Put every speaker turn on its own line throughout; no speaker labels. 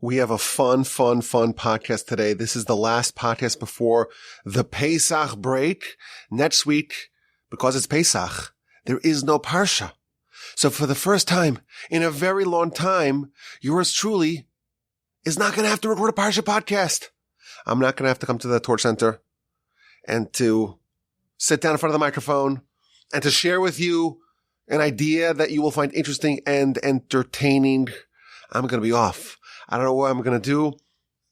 We have a fun podcast today. This is the last podcast before the Pesach break. Next week, because it's Pesach, there is no Parsha. So for the first time in a very long time, yours truly is not going to have to record a Parsha podcast. I'm not going to have to come to the Torch Center and to sit down in front of the microphone and to share with you an idea that you will find interesting and entertaining. I'm going to be off. I don't know what I'm going to do.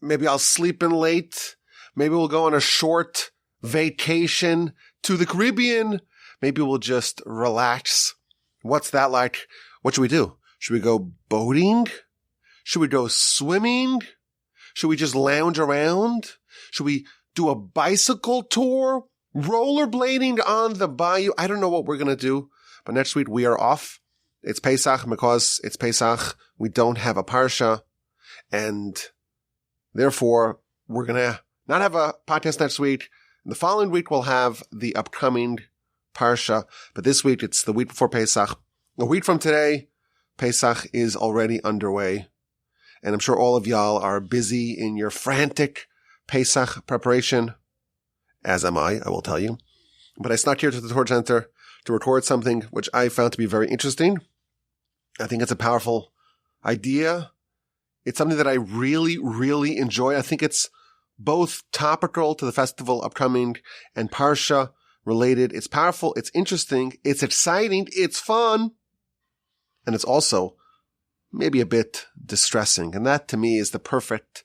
Maybe I'll sleep in late. Maybe we'll go on a short vacation to the Caribbean. Maybe we'll just relax. What's that like? What should we do? Should we go boating? Should we go swimming? Should we just lounge around? Should we do a bicycle tour? Rollerblading on the bayou? I don't know what we're going to do. But next week we are off. It's Pesach. Because it's Pesach, we don't have a Parsha. And therefore, we're going to not have a podcast next week. The following week, we'll have the upcoming Parsha. But this week, it's the week before Pesach. A week from today, Pesach is already underway. And I'm sure all of y'all are busy in your frantic Pesach preparation, as am I will tell you. But I snuck here to the Torch Center to record something which I found to be very interesting. I think it's a powerful idea. It's something that I really, really enjoy. I think it's both topical to the festival upcoming and Parsha related. It's powerful. It's interesting. It's exciting. It's fun. And it's also maybe a bit distressing. And that to me is the perfect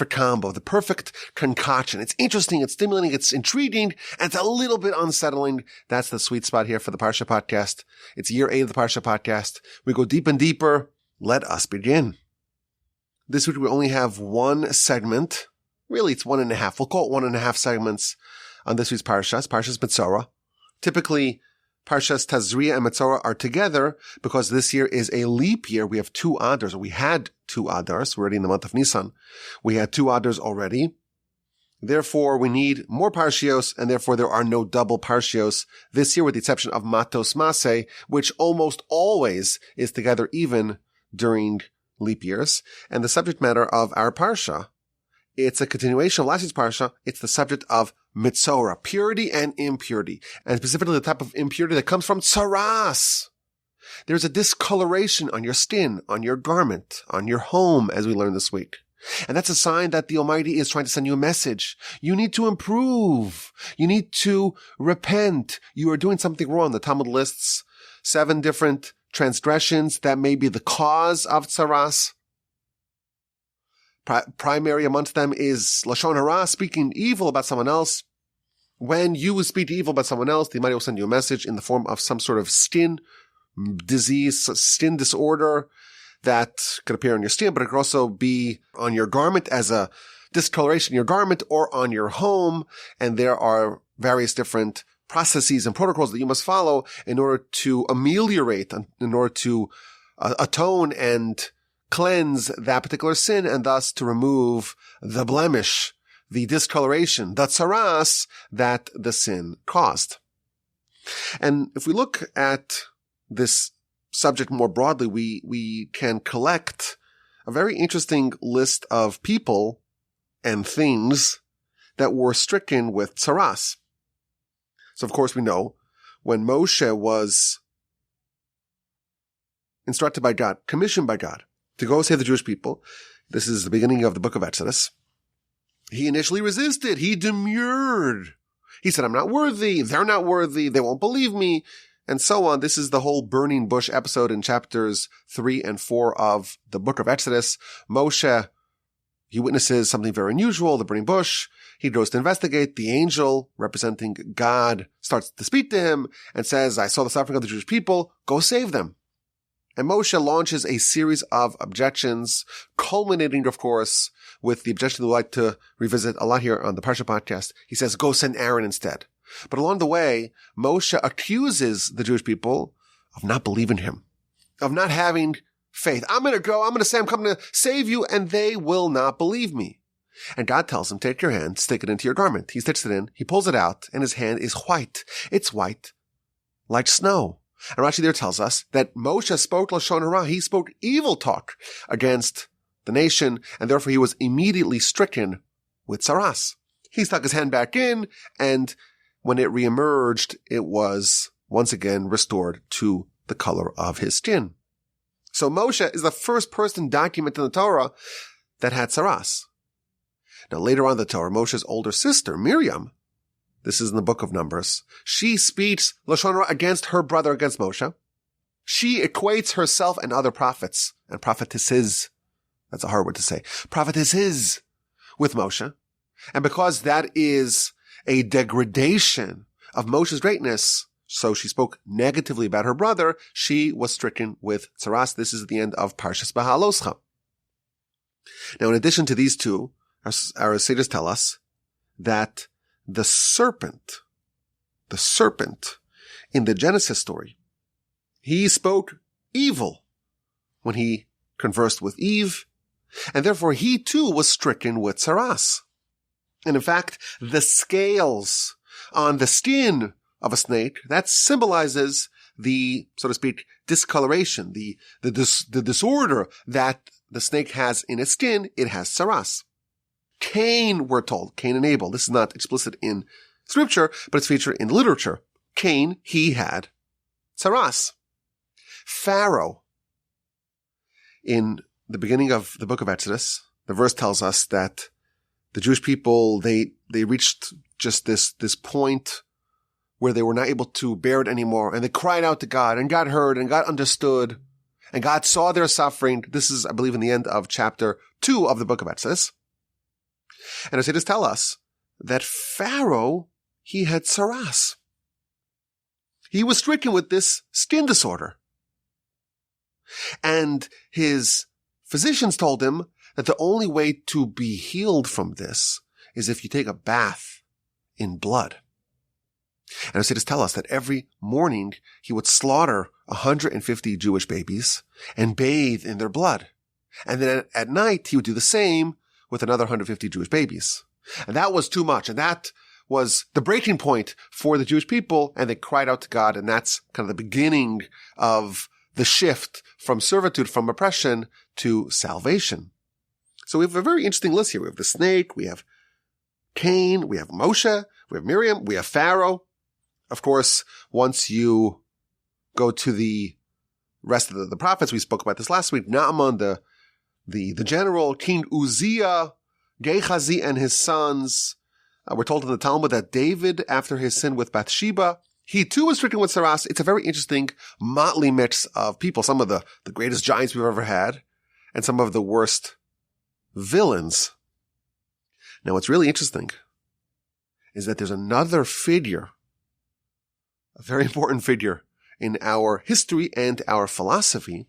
combo, the perfect concoction. It's interesting. It's stimulating. It's intriguing. And it's a little bit unsettling. That's the sweet spot here for the Parsha podcast. It's year 8 of the Parsha podcast. We go deep and deeper. Let us begin. This week we only have one segment. Really, it's 1.5. We'll call it 1.5 segments on this week's Parsha. Parsha's Metzora. Typically, Parshas Tazria and Metzora are together because this year is a leap year. We have 2 Adars. We had 2 Adars. We're already in the month of Nisan. We had 2 Adars already. Therefore, we need more Parshios, and therefore there are no double Parshios this year with the exception of Matos Maseh, which almost always is together even during leap years. And the subject matter of our Parsha, it's a continuation of last year's Parsha. It's the subject of Metzora, purity and impurity, and specifically the type of impurity that comes from tzaraas. There's a discoloration on your skin, on your garment, on your home, as we learned this week. And that's a sign that the Almighty is trying to send you a message. You need to improve. You need to repent. You are doing something wrong. The Talmud lists 7 different transgressions that may be the cause of tzaraas. Primary amongst them is lashon hara, speaking evil about someone else. When you speak evil about someone else, the Almighty will send you a message in the form of some sort of skin disease, skin disorder that could appear on your skin, but it could also be on your garment as a discoloration in your garment or on your home. And there are various different processes and protocols that you must follow in order to ameliorate, in order to atone and cleanse that particular sin, and thus to remove the blemish, the discoloration, the tzaraas that the sin caused. And if we look at this subject more broadly, we can collect a very interesting list of people and things that were stricken with tzaraas. So of course we know when Moshe was instructed by God, commissioned by God, to go save the Jewish people, this is the beginning of the book of Exodus, he initially resisted. He demurred. He said, I'm not worthy. They're not worthy. They won't believe me. And so on. This is the whole burning bush episode in chapters 3 and 4 of the book of Exodus. Moshe, he witnesses something very unusual, the burning bush. He goes to investigate. The angel representing God starts to speak to him and says, I saw the suffering of the Jewish people. Go save them. And Moshe launches a series of objections, culminating, of course, with the objection we'd like to revisit a lot here on the Parsha podcast. He says, go send Aaron instead. But along the way, Moshe accuses the Jewish people of not believing him, of not having faith. I'm going to say I'm coming to save you, and they will not believe me. And God tells him, take your hand, stick it into your garment. He sticks it in, he pulls it out, and his hand is white. It's white like snow. And Rashi there tells us that Moshe spoke lashon hara. He spoke evil talk against the nation, and therefore he was immediately stricken with tzaraas. He stuck his hand back in, and when it reemerged, it was once again restored to the color of his skin. So Moshe is the first person documented in the Torah that had tzaraas. Now later on in the Torah, Moshe's older sister, Miriam, this is in the book of Numbers, she speaks lashon hara against her brother, against Moshe. She equates herself and other prophets and prophetesses, that's a hard word to say, prophetesses with Moshe. And because that is a degradation of Moshe's greatness, so she spoke negatively about her brother, she was stricken with tzaraas. This is the end of Parshas Beha'aloscha. Now, in addition to these two, our sages tell us that the serpent in the Genesis story, he spoke evil when he conversed with Eve, and therefore he too was stricken with tzaraas. And in fact, the scales on the skin of a snake, that symbolizes the, so to speak, discoloration, the disorder that the snake has in its skin. It has tzaraas. Cain, we're told, Cain and Abel, this is not explicit in scripture, but it's featured in literature. Cain, he had tzaraas. Pharaoh, in the beginning of the book of Exodus, the verse tells us that the Jewish people, they reached just this point where they were not able to bear it anymore, and they cried out to God, and God heard, and God understood, and God saw their suffering. This is, I believe, in the end of chapter 2 of the book of Exodus. And our sages tell us that Pharaoh, he had tzaraas. He was stricken with this skin disorder. And his physicians told him that the only way to be healed from this is if you take a bath in blood. And our sages tell us that every morning he would slaughter 150 Jewish babies and bathe in their blood. And then at night he would do the same with another 150 Jewish babies. And that was too much. And that was the breaking point for the Jewish people. And they cried out to God. And that's kind of the beginning of the shift from servitude, from oppression to salvation. So we have a very interesting list here. We have the snake, we have Cain, we have Moshe, we have Miriam, we have Pharaoh. Of course, once you go to the rest of the prophets, we spoke about this last week, Naaman, the general, King Uzziah, Gehazi and his sons. We're told in the Talmud that David, after his sin with Bathsheba, he too was stricken with tzaraas. It's a very interesting motley mix of people, some of the greatest giants we've ever had, and some of the worst villains. Now, what's really interesting is that there's another figure, a very important figure in our history and our philosophy.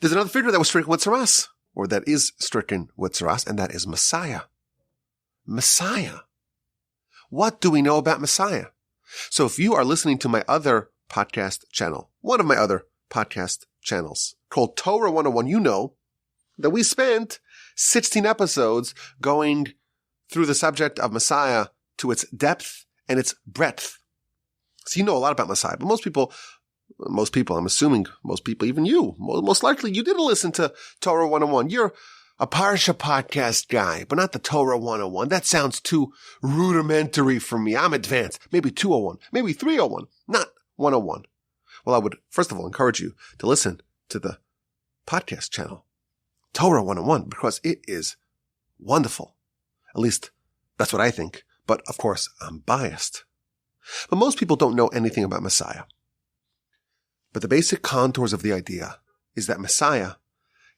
There's another figure that was stricken with tzaraas, or that is stricken with tzaraas, and that is Messiah. Messiah. What do we know about Messiah? So if you are listening to my other podcast channel, one of my other podcast channels called Torah 101, you know that we spent 16 episodes going through the subject of Messiah to its depth and its breadth. So you know a lot about Messiah, but most people, I'm assuming most people, even you, most likely you didn't listen to Torah 101. You're a Parsha podcast guy, but not the Torah 101. That sounds too rudimentary for me. I'm advanced. Maybe 201, maybe 301, not 101. Well, I would first of all encourage you to listen to the podcast channel, Torah 101, because it is wonderful. At least that's what I think. But of course, I'm biased. But most people don't know anything about Messiah. But the basic contours of the idea is that Messiah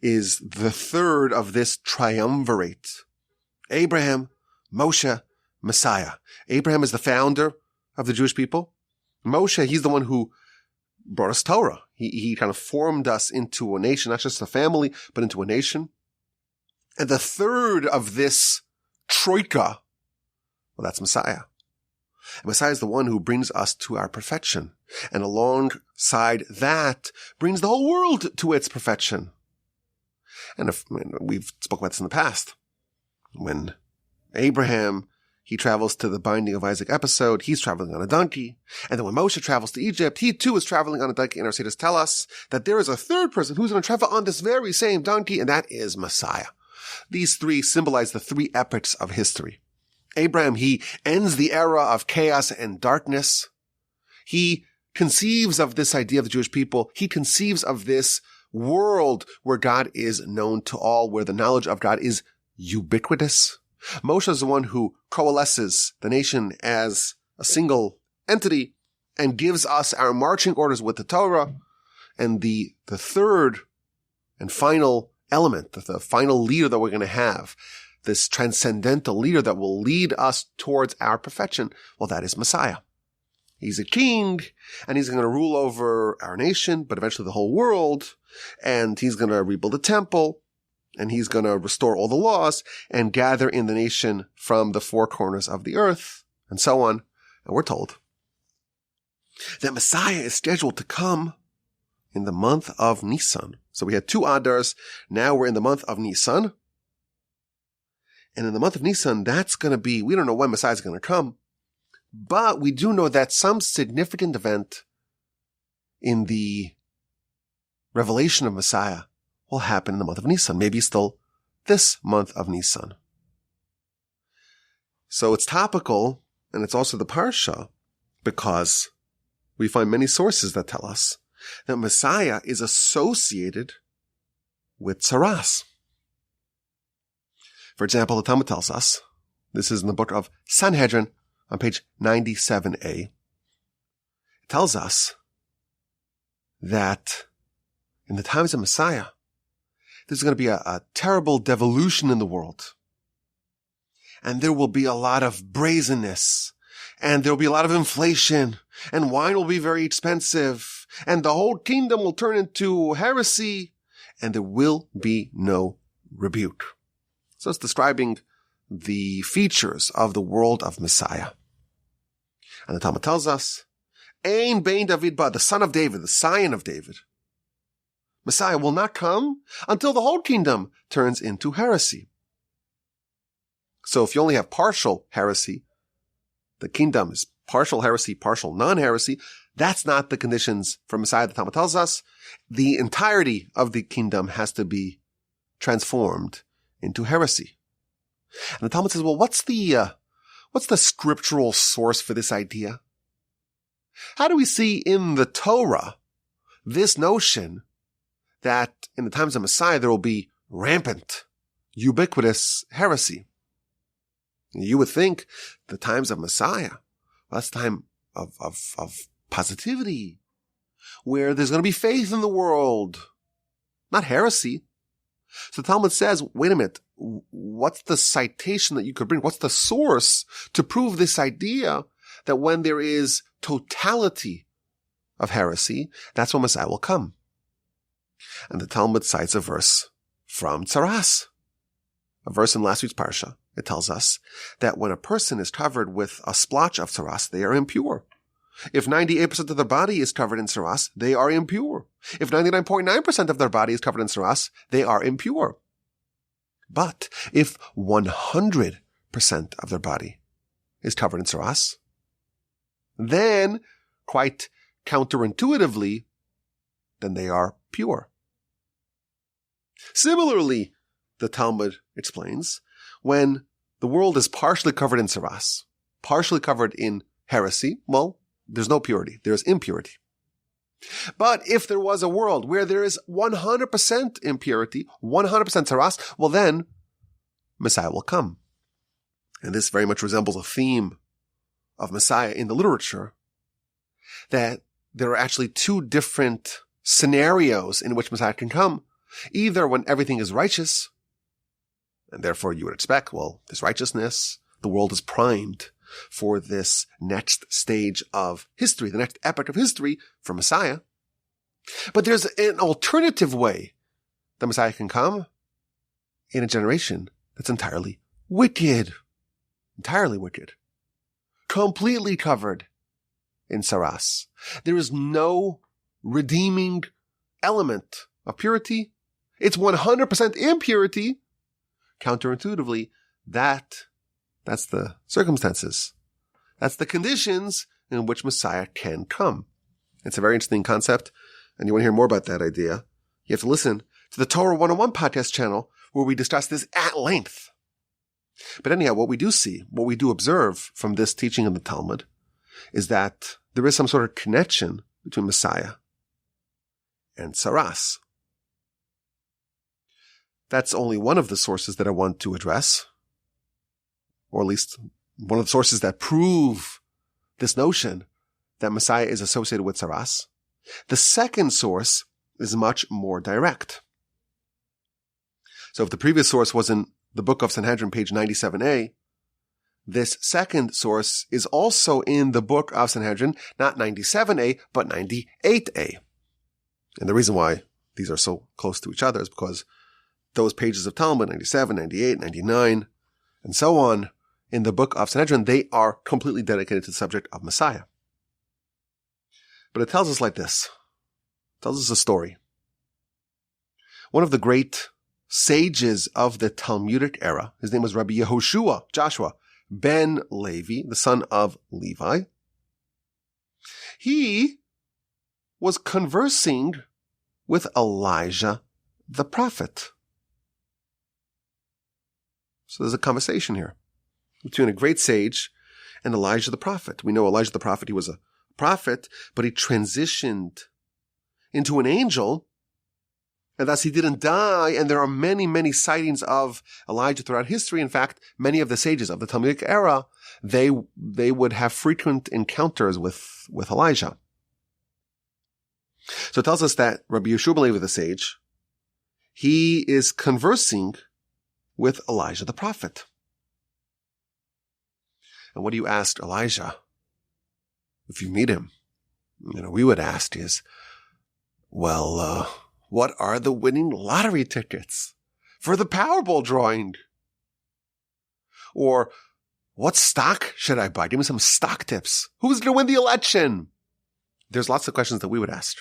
is the third of this triumvirate. Abraham, Moshe, Messiah. Abraham is the founder of the Jewish people. Moshe, he's the one who brought us Torah. He kind of formed us into a nation, not just a family, but into a nation. And the third of this troika, well, that's Messiah. And Messiah is the one who brings us to our perfection. And alongside that, brings the whole world to its perfection. And we've spoken about this in the past. When Abraham, he travels to the binding of Isaac episode, he's traveling on a donkey. And then when Moshe travels to Egypt, he too is traveling on a donkey. And our sages tell us that there is a third person who's going to travel on this very same donkey, and that is Messiah. These three symbolize the three epochs of history. Abraham, he ends the era of chaos and darkness. He conceives of this idea of the Jewish people. He conceives of this world where God is known to all, where the knowledge of God is ubiquitous. Moshe is the one who coalesces the nation as a single entity and gives us our marching orders with the Torah. And the third and final element, the final leader that we're going to have, this transcendental leader that will lead us towards our perfection, well, that is Messiah. He's a king, and he's going to rule over our nation, but eventually the whole world, and he's going to rebuild the temple, and he's going to restore all the laws, and gather in the nation from the four corners of the earth, and so on. And we're told that Messiah is scheduled to come in the month of Nisan. So we had 2 Adars, now we're in the month of Nisan. And in the month of Nisan, that's going to be, we don't know when Messiah is going to come, but we do know that some significant event in the revelation of Messiah will happen in the month of Nisan, maybe still this month of Nisan. So it's topical, and it's also the Parsha, because we find many sources that tell us that Messiah is associated with tzaraas. For example, the Talmud tells us, this is in the book of Sanhedrin on page 97a, it tells us that in the times of Messiah, there's going to be a terrible devolution in the world. And there will be a lot of brazenness, and there will be a lot of inflation, and wine will be very expensive, and the whole kingdom will turn into heresy, and there will be no rebuke. So it's describing the features of the world of Messiah. And the Talmud tells us, Ein ben David ba, the son of David, the scion of David. Messiah will not come until the whole kingdom turns into heresy. So if you only have partial heresy, the kingdom is partial heresy, partial non-heresy, that's not the conditions for Messiah. The Talmud tells us the entirety of the kingdom has to be transformed into heresy. And the Talmud says, well, what's the scriptural source for this idea? How do we see in the Torah this notion that in the times of Messiah there will be rampant, ubiquitous heresy? You would think the times of Messiah, well, that's time of positivity, where there's going to be faith in the world, not heresy. So the Talmud says, wait a minute, what's the citation that you could bring? What's the source to prove this idea that when there is totality of heresy, that's when Messiah will come? And the Talmud cites a verse from tzaraas, a verse in last week's Parsha. It tells us that when a person is covered with a splotch of tzaraas, they are impure. If 98% of their body is covered in tzaraas, they are impure. If 99.9% of their body is covered in tzaraas, they are impure. But if 100% of their body is covered in tzaraas, then, quite counterintuitively, then they are pure. Similarly, the Talmud explains, when the world is partially covered in tzaraas, partially covered in heresy, well, there's no purity. There's impurity. But if there was a world where there is 100% impurity, 100% tzaraas, well then, Messiah will come. And this very much resembles a theme of Messiah in the literature, that there are actually 2 different scenarios in which Messiah can come. Either when everything is righteous, and therefore you would expect, well, this righteousness, the world is primed for this next stage of history, the next epoch of history for Messiah. But there's an alternative way that Messiah can come in a generation that's entirely wicked, completely covered in tzaraas. There is no redeeming element of purity. It's 100% impurity. Counterintuitively, that's That's the circumstances. That's the conditions in which Messiah can come. It's a very interesting concept, and you want to hear more about that idea, you have to listen to the Torah 101 podcast channel where we discuss this at length. But anyhow, what we do see, what we do observe from this teaching in the Talmud is that there is some sort of connection between Messiah and tzaraas. That's only one of the sources that I want to address, or at least one of the sources that prove this notion that Messiah is associated with tzaraas. The second source is much more direct. So if the previous source was in the book of Sanhedrin, page 97a, this second source is also in the book of Sanhedrin, not 97a, but 98a. And the reason why these are so close to each other is because those pages of Talmud, 97, 98, 99, and so on, in the book of Sanhedrin, they are completely dedicated to the subject of Messiah. But it tells us like this. It tells us a story. One of the great sages of the Talmudic era, his name was Rabbi Joshua ben Levi, the son of Levi. He was conversing with Elijah the prophet. So there's a conversation here between a great sage and Elijah the prophet. We know Elijah the prophet, he was a prophet, but he transitioned into an angel, and thus he didn't die. And there are many, many sightings of Elijah throughout history. In fact, many of the sages of the Talmudic era, they would have frequent encounters with Elijah. So it tells us that Rabbi Yeshua ben Levi, the sage, he is conversing with Elijah the prophet. And what do you ask Elijah if you meet him? We would ask is, well, what are the winning lottery tickets for the Powerball drawing? Or what stock should I buy? Give me some stock tips. Who's going to win the election? There's lots of questions that we would ask.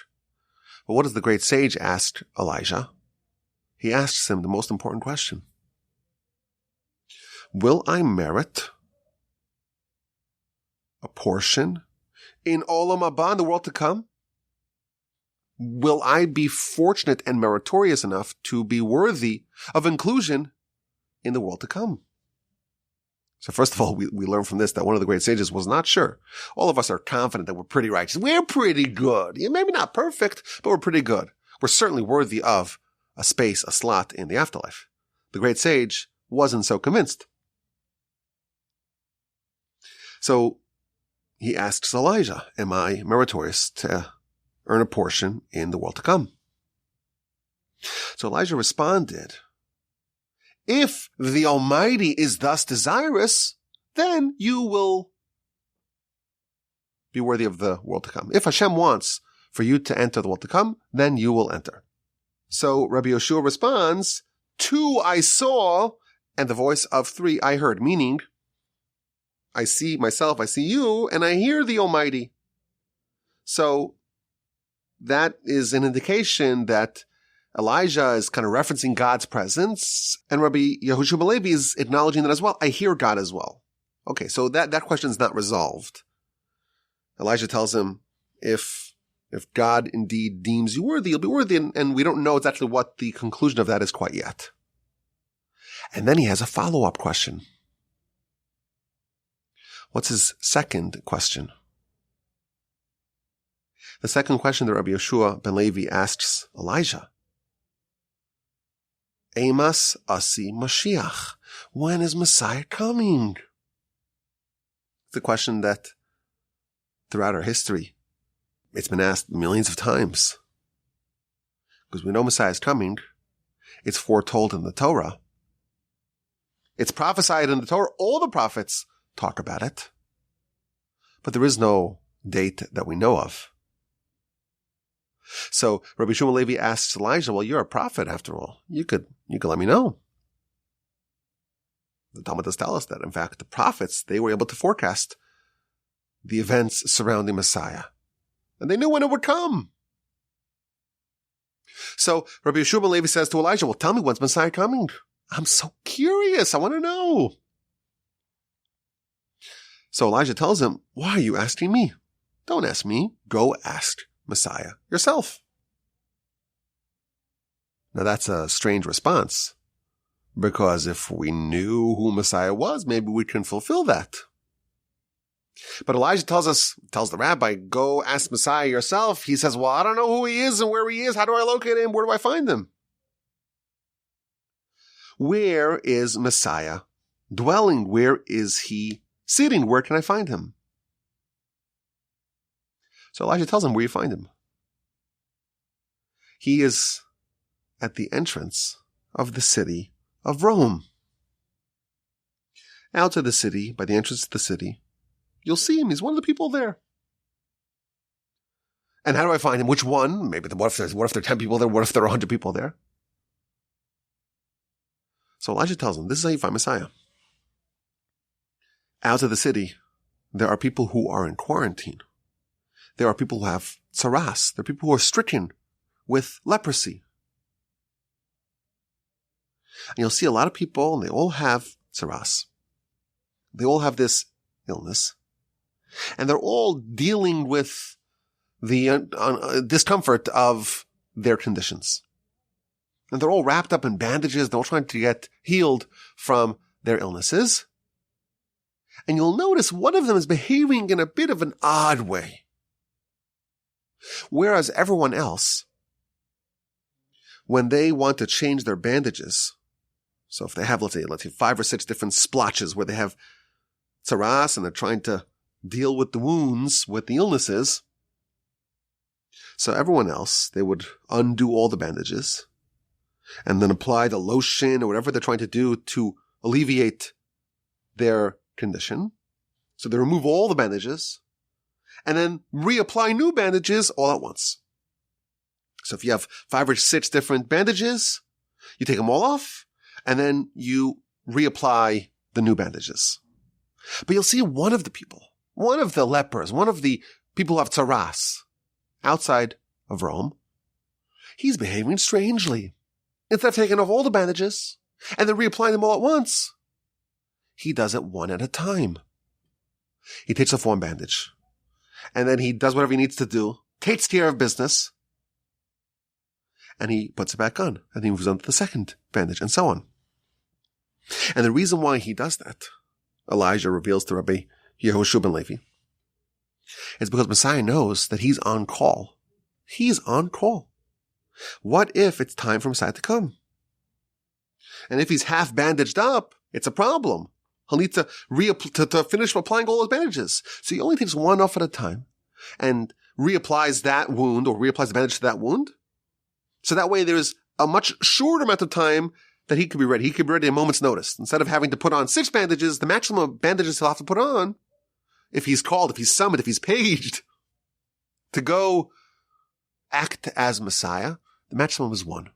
But what does the great sage ask Elijah? He asks him the most important question. Will I merit a portion in Olam Haba, in the world to come? Will I be fortunate and meritorious enough to be worthy of inclusion in the world to come? So first of all, we learn from this that one of the great sages was not sure. All of us are confident that we're pretty righteous. We're pretty good. Maybe not perfect, but we're pretty good. We're certainly worthy of a space, a slot in the afterlife. The great sage wasn't so convinced. So he asks Elijah, am I meritorious to earn a portion in the world to come? So Elijah responded, if the Almighty is thus desirous, then you will be worthy of the world to come. If Hashem wants for you to enter the world to come, then you will enter. So Rabbi Yeshua responds, 2 I saw, and the voice of 3 I heard, meaning, I see myself, I see you, and I hear the Almighty. So that is an indication that Elijah is kind of referencing God's presence, and Rabbi Yehoshua ben Levi is acknowledging that as well. I hear God as well. Okay, so that question is not resolved. Elijah tells him, if God indeed deems you worthy, you'll be worthy, and we don't know exactly what the conclusion of that is quite yet. And then he has a follow-up question. What's his second question? The second question that Rabbi Yeshua ben Levi asks Elijah, Emas asi Mashiach, when is Messiah coming? It's a question that throughout our history, it's been asked millions of times. Because we know Messiah is coming. It's foretold in the Torah. It's prophesied in the Torah. All the prophets talk about it. But there is no date that we know of. So Rabbi Yeshua ben Levi asks Elijah, well, you're a prophet after all. You could let me know. The Talmud does tell us that, in fact, the prophets, they were able to forecast the events surrounding Messiah. And they knew when it would come. So Rabbi Yeshua ben Levi says to Elijah, well, tell me, when's Messiah coming? I'm so curious. I want to know. So Elijah tells him, why are you asking me? Don't ask me. Go ask Messiah yourself. Now that's a strange response, because if we knew who Messiah was, maybe we can fulfill that. But Elijah tells the rabbi, go ask Messiah yourself. He says, well, I don't know who he is and where he is. How do I locate him? Where do I find him? Where is Messiah dwelling? Where is he sitting? Where can I find him? So Elijah tells him where you find him. He is at the entrance of the city of Rome. Out of the city, by the entrance to the city, you'll see him. He's one of the people there. And how do I find him? Which one? What if there are 10 people there? What if there are 100 people there? So Elijah tells him, this is how you find Messiah. Out of the city, there are people who are in quarantine. There are people who have tzaraas. There are people who are stricken with leprosy. And you'll see a lot of people, and they all have tzaraas. They all have this illness. And they're all dealing with the discomfort of their conditions. And they're all wrapped up in bandages. They're all trying to get healed from their illnesses. And you'll notice one of them is behaving in a bit of an odd way. Whereas everyone else, when they want to change their bandages, so if they have, let's say 5 or 6 different splotches where they have tzaraas and they're trying to deal with the wounds, with the illnesses, so everyone else, they would undo all the bandages and then apply the lotion or whatever they're trying to do to alleviate their condition. So they remove all the bandages and then reapply new bandages all at once. So if you have 5 or 6 different bandages, you take them all off and then you reapply the new bandages. But you'll see one of the people, one of the lepers, one of the people who have tzaraas outside of Rome, he's behaving strangely. Instead of taking off all the bandages and then reapplying them all at once, he does it one at a time. He takes off one bandage and then he does whatever he needs to do, takes care of business, and he puts it back on and he moves on to the second bandage and so on. And the reason why he does that, Elijah reveals to Rabbi Yehoshua ben Levi, is because Messiah knows that he's on call. He's on call. What if it's time for Messiah to come? And if he's half bandaged up, it's a problem. He'll need to finish applying all those bandages. So he only takes one off at a time and reapplies that wound or reapplies the bandage to that wound. So that way there's a much shorter amount of time that he could be ready. He could be ready at a moment's notice. Instead of having to put on 6 bandages, the maximum of bandages he'll have to put on, if he's called, if he's summoned, if he's paged to go act as Messiah, the maximum is 1.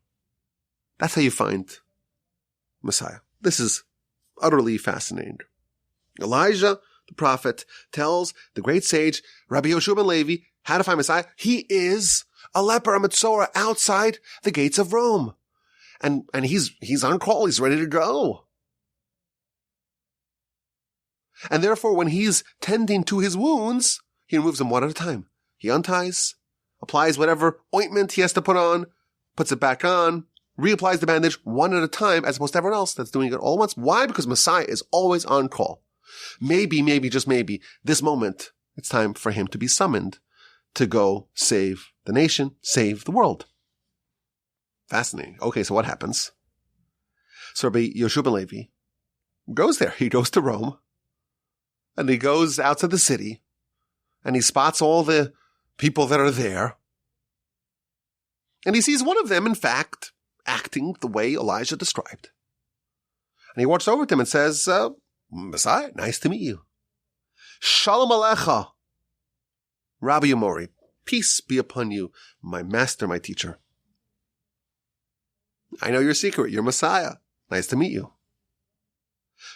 That's how you find Messiah. This is utterly fascinating. Elijah, the prophet, tells the great sage, Rabbi Yehoshua ben Levi, how to find Messiah. He is a leper, a Metzora, outside the gates of Rome. And he's on call. He's ready to go. And therefore, when he's tending to his wounds, he removes them one at a time. He unties, applies whatever ointment he has to put on, puts it back on, reapplies the bandage one at a time, as opposed to everyone else that's doing it all at once. Why? Because Messiah is always on call. Maybe, just maybe, this moment, it's time for him to be summoned to go save the nation, save the world. Fascinating. Okay, so what happens? So Rabbi Yehoshua ben Levi goes there. He goes to Rome, and he goes out to the city, and he spots all the people that are there, and he sees one of them, in fact, acting the way Elijah described. And he walks over to him and says, Messiah, nice to meet you. Shalom Alecha, Rabbi Yomori, peace be upon you, my master, my teacher. I know your secret. You're Messiah. Nice to meet you.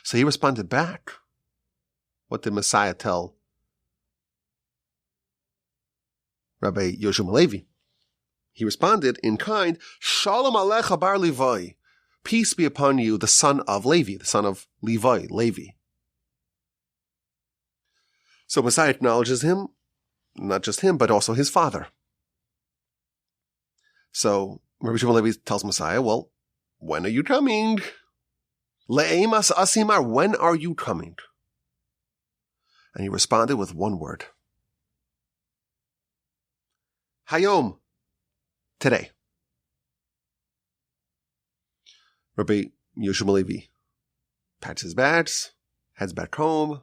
So he responded back. What did Messiah tell Rabbi Yehoshua ben Levi? He responded in kind, Shalom Alecha bar Levi. Peace be upon you, the son of Levi, the son of Levi, Levi. So Messiah acknowledges him, not just him, but also his father. So Rabbi Shimon Levi tells Messiah, well, when are you coming? Le'emas asimar, when are you coming? And he responded with one word. Hayom, today. Rabbi Yehoshua Levi packs his bags, heads back home,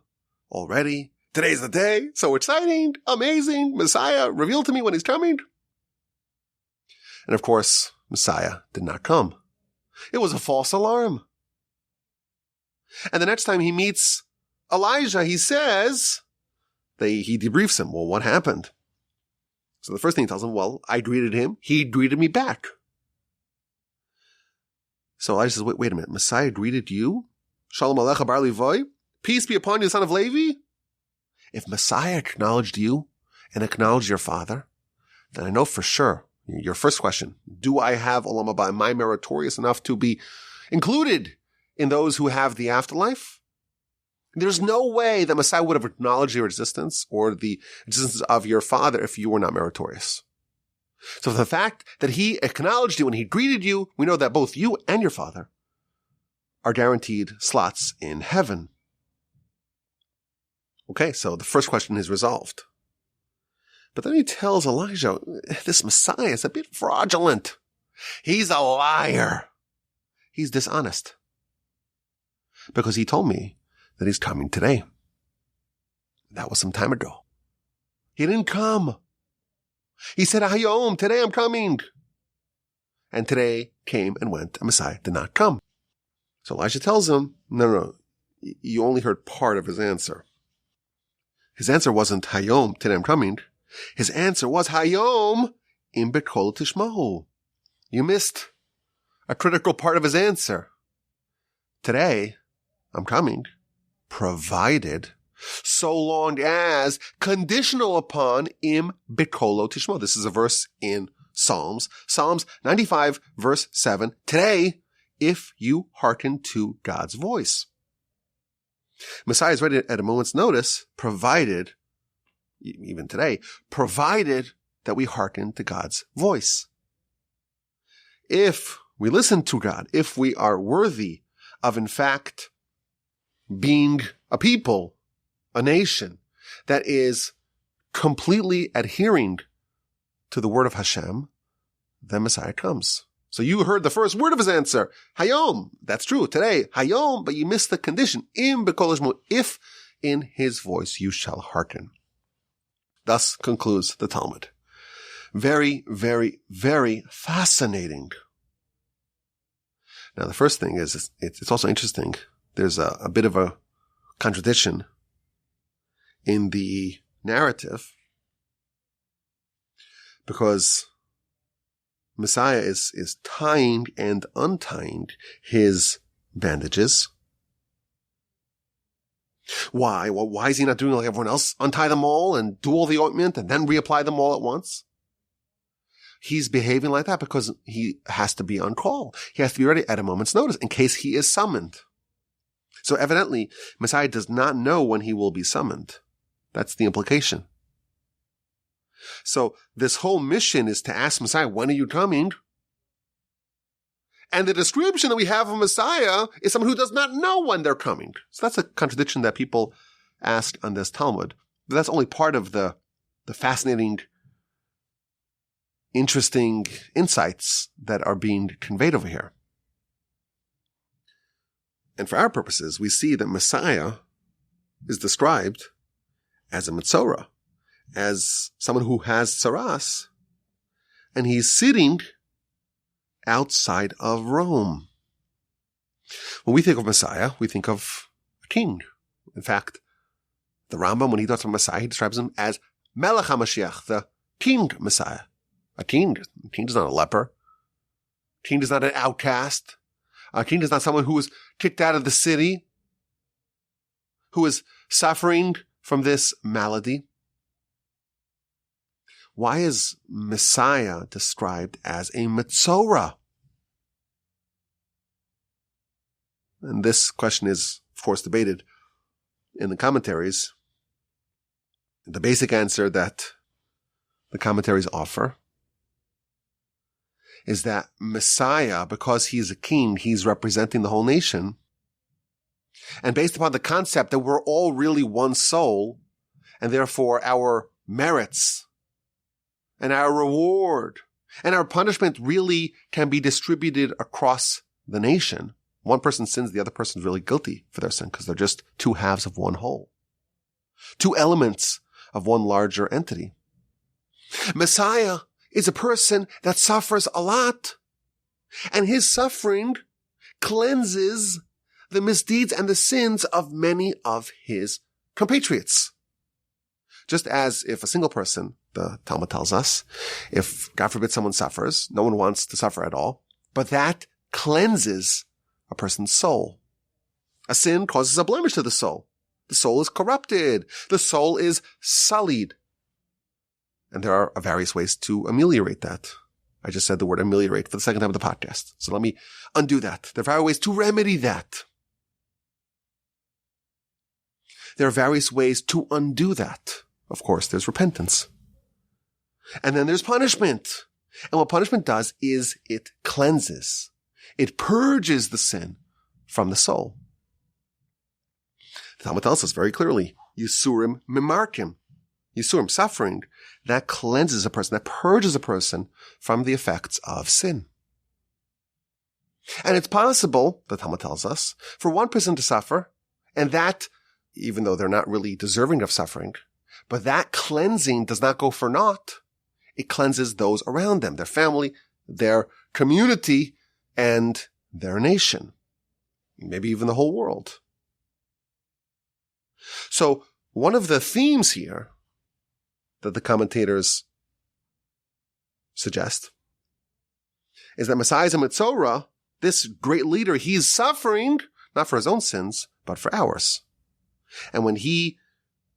all ready. Today's the day, so exciting, amazing, Messiah revealed to me when he's coming. And of course, Messiah did not come. It was a false alarm. And the next time he meets Elijah, he says, he debriefs him. Well, what happened? So the first thing he tells him, well, I greeted him. He greeted me back. So Elijah says, wait a minute. Messiah greeted you? Shalom alecha bar Levi? Peace be upon you, son of Levi? If Messiah acknowledged you and acknowledged your father, then I know for sure, your first question, do I have olam haba? Am I meritorious enough to be included in those who have the afterlife? There's no way that Messiah would have acknowledged your existence or the existence of your father if you were not meritorious. So the fact that he acknowledged you and he greeted you, we know that both you and your father are guaranteed slots in heaven. Okay, so the first question is resolved. But then he tells Elijah, this Messiah is a bit fraudulent. He's a liar. He's dishonest. Because he told me that he's coming today. That was some time ago. He didn't come. He said, Hayom, today I'm coming. And today came and went, and Messiah did not come. So Elijah tells him, no, you only heard part of his answer. His answer wasn't Hayom, today I'm coming. His answer was Hayom, im bekol tishmahu. You missed a critical part of his answer. Today, I'm coming, provided, so long as, conditional upon, im bekolo tishmo. This is a verse in Psalms 95, verse 7. Today, if you hearken to God's voice. Messiah is ready at a moment's notice, provided, even today, provided that we hearken to God's voice. If we listen to God, if we are worthy of, in fact, being a people, a nation that is completely adhering to the word of Hashem, then Messiah comes. So you heard the first word of his answer, Hayom. That's true, today, Hayom, but you missed the condition, im bekol tishmo, if in his voice you shall hearken. Thus concludes the Talmud. Very, very, very fascinating. Now, the first thing is, it's also interesting. There's a bit of a contradiction in the narrative because Messiah is tying and untying his bandages. Why? Well, why is he not doing like everyone else? Untie them all and do all the ointment and then reapply them all at once? He's behaving like that because he has to be on call. He has to be ready at a moment's notice in case he is summoned. So evidently, Messiah does not know when he will be summoned. That's the implication. So this whole mission is to ask Messiah, when are you coming? And the description that we have of Messiah is someone who does not know when they're coming. So that's a contradiction that people asked on this Talmud. But that's only part of the fascinating, interesting insights that are being conveyed over here. And for our purposes, we see that Messiah is described as a Metzora, as someone who has tzaraas, and he's sitting outside of Rome. When we think of Messiah, we think of a king. In fact, the Rambam, when he talks about Messiah, he describes him as Melech HaMashiach, the King Messiah. A king is not a leper. A king is not an outcast. A king is not someone who was kicked out of the city, who is suffering from this malady. Why is Messiah described as a Metzora? And this question is, of course, debated in the commentaries. The basic answer that the commentaries offer is that Messiah, because he's a king, he's representing the whole nation. And based upon the concept that we're all really one soul, and therefore our merits and our reward and our punishment really can be distributed across the nation. One person sins, the other person is really guilty for their sin because they're just two halves of one whole. Two elements of one larger entity. Messiah is a person that suffers a lot, and his suffering cleanses the misdeeds and the sins of many of his compatriots. Just as if a single person, the Talmud tells us, if, God forbid, someone suffers, no one wants to suffer at all, but that cleanses a person's soul. A sin causes a blemish to the soul. The soul is corrupted. The soul is sullied. And there are various ways to ameliorate that. I just said the word ameliorate for the second time of the podcast. So let me undo that. There are various ways to remedy that. There are various ways to undo that. Of course, there's repentance. And then there's punishment. And what punishment does is it cleanses. It purges the sin from the soul. The Talmud tells us very clearly, Yisurim mimarkim. Yisurim, suffering, that cleanses a person, that purges a person from the effects of sin. And it's possible, the Talmud tells us, for one person to suffer, and that, even though they're not really deserving of suffering, but that cleansing does not go for naught. It cleanses those around them, their family, their community, and their nation. Maybe even the whole world. So, one of the themes here that the commentators suggest is that Messiah is a Metzora, this great leader, he's suffering, not for his own sins, but for ours. And when he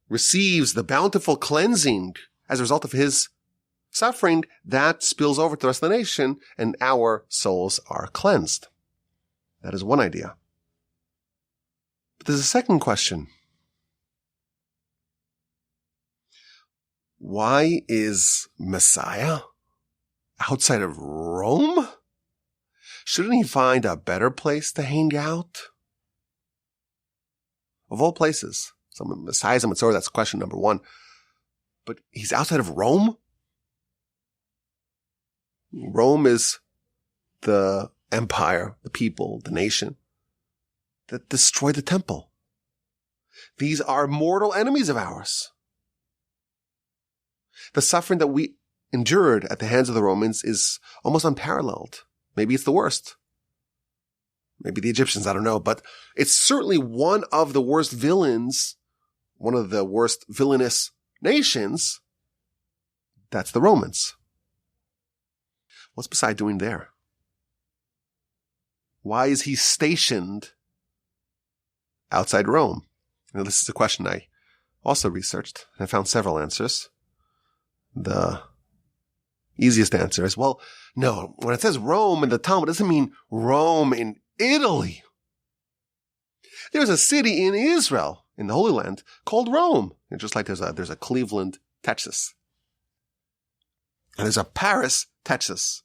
receives the bountiful cleansing as a result of his suffering, that spills over to the rest of the nation, and our souls are cleansed. That is one idea. But there's a second question. Why is Messiah outside of Rome? Shouldn't he find a better place to hang out? Of all places. So Messiah is a Metzora, that's question number one. But he's outside of Rome? Rome is the empire, the people, the nation that destroyed the temple. These are mortal enemies of ours. The suffering that we endured at the hands of the Romans is almost unparalleled. Maybe it's the worst. Maybe the Egyptians, I don't know. But it's certainly one of the worst villains, one of the worst villainous nations. That's the Romans. What's Messiah doing there? Why is he stationed outside Rome? Now, this is a question I also researched, and I found several answers. The easiest answer is, well, no, when it says Rome in the Talmud, it doesn't mean Rome in Italy. There's a city in Israel, in the Holy Land, called Rome. And just like there's a Cleveland, Texas. And there's a Paris, Texas.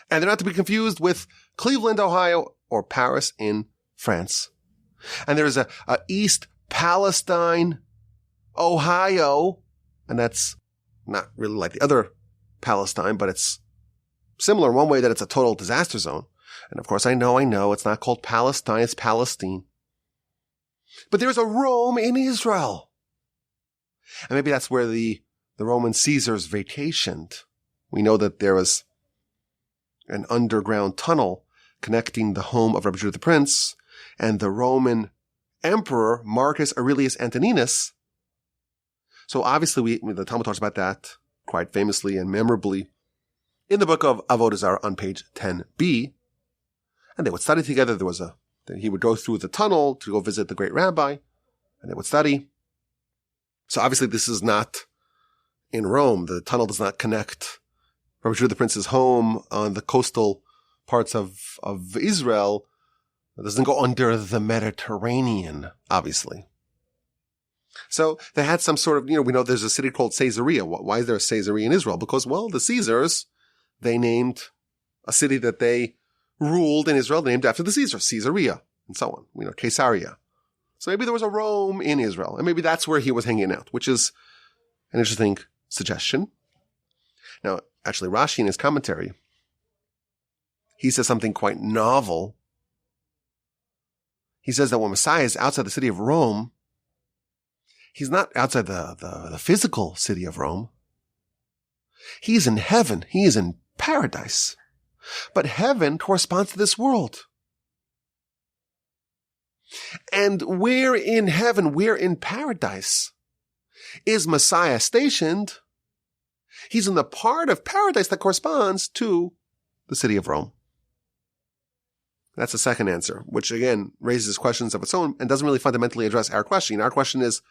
And they're not to be confused with Cleveland, Ohio, or Paris in France. And there's a East Palestine, Ohio, and that's not really like the other Palestine, but it's similar in one way that it's a total disaster zone. And of course, I know, it's not called Palestine, it's Palestine. But there's a Rome in Israel. And maybe that's where the Roman Caesars vacationed. We know that there was an underground tunnel connecting the home of Rabbi Judah the Prince and the Roman Emperor Marcus Aurelius Antoninus. So obviously the Talmud talks about that quite famously and memorably in the book of Avodah Zarah on page 10b. And they would study together. Then he would go through the tunnel to go visit the great rabbi, and they would study. So obviously this is not in Rome. The tunnel does not connect Rabbi Judah the Prince's home on the coastal parts of Israel. It doesn't go under the Mediterranean, obviously. So they had some sort of, we know there's a city called Caesarea. Why is there a Caesarea in Israel? Because, well, the Caesars, they named a city that they ruled in Israel, named after the Caesars, Caesarea, and so on. Caesarea. So maybe there was a Rome in Israel, and maybe that's where he was hanging out, which is an interesting suggestion. Now, actually, Rashi in his commentary, he says something quite novel. He says that when Messiah is outside the city of Rome, he's not outside the physical city of Rome. He's in heaven. He is in paradise. But heaven corresponds to this world. And where in heaven, where in paradise is Messiah stationed? He's in the part of paradise that corresponds to the city of Rome. That's the second answer, which again raises questions of its own and doesn't really fundamentally address our question. Our question is,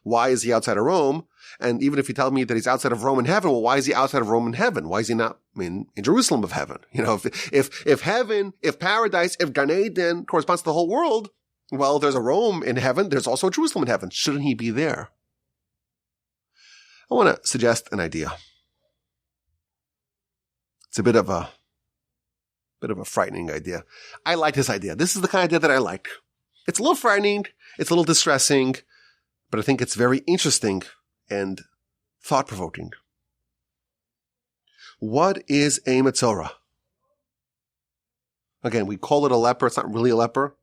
why is he outside of Rome? And even if you tell me that he's outside of Rome in heaven, well, why is he outside of Rome in heaven? Why is he not in Jerusalem of heaven? If heaven, if paradise, if Gan Eden corresponds to the whole world, well, there's a Rome in heaven. There's also a Jerusalem in heaven. Shouldn't he be there? I want to suggest an idea. It's a bit of a frightening idea. I like this idea. This is the kind of idea that I like. It's a little frightening. It's a little distressing. But I think it's very interesting and thought-provoking. What is a Metzora? Again, we call it a leper. It's not really a leper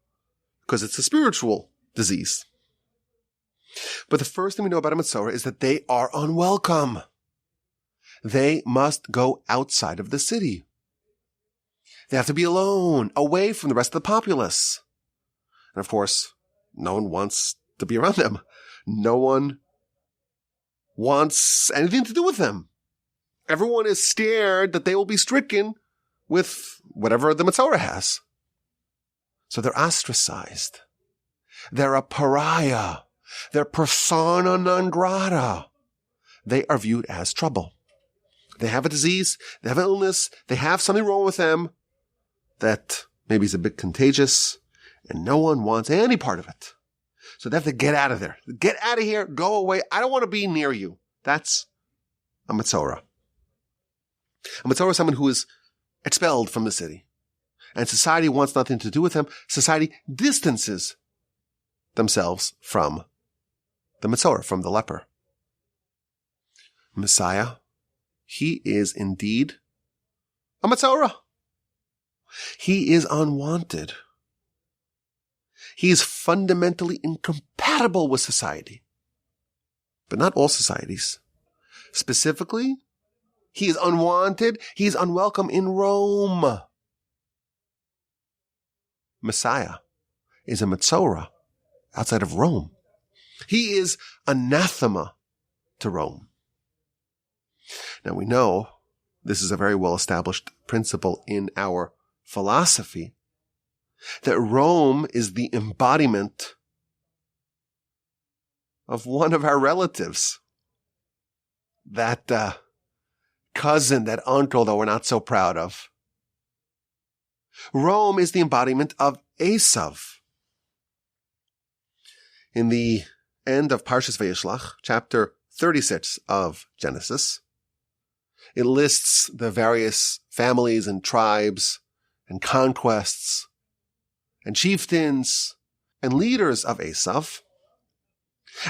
because it's a spiritual disease. But the first thing we know about a Metzora is that they are unwelcome. They must go outside of the city. They have to be alone, away from the rest of the populace. And of course, no one wants to be around them. No one wants anything to do with them. Everyone is scared that they will be stricken with whatever the Metzora has. So they're ostracized. They're a pariah. They're persona non grata. They are viewed as trouble. They have a disease. They have an illness. They have something wrong with them that maybe is a bit contagious, and no one wants any part of it. So they have to get out of there. Get out of here. Go away. I don't want to be near you. That's a Metzora. A Metzora is someone who is expelled from the city. And society wants nothing to do with them. Society distances themselves from the Metzora, from the leper. Messiah, he is indeed a Metzora. He is unwanted. He is fundamentally incompatible with society. But not all societies. Specifically, he is unwanted. He is unwelcome in Rome. Messiah is a Metzora outside of Rome. He is anathema to Rome. Now we know this is a very well-established principle in our philosophy, that Rome is the embodiment of one of our relatives. That cousin, that uncle that we're not so proud of. Rome is the embodiment of Esav. In the end of Parshas Vayishlach, chapter 36 of Genesis, it lists the various families and tribes and conquests and chieftains and leaders of Esav.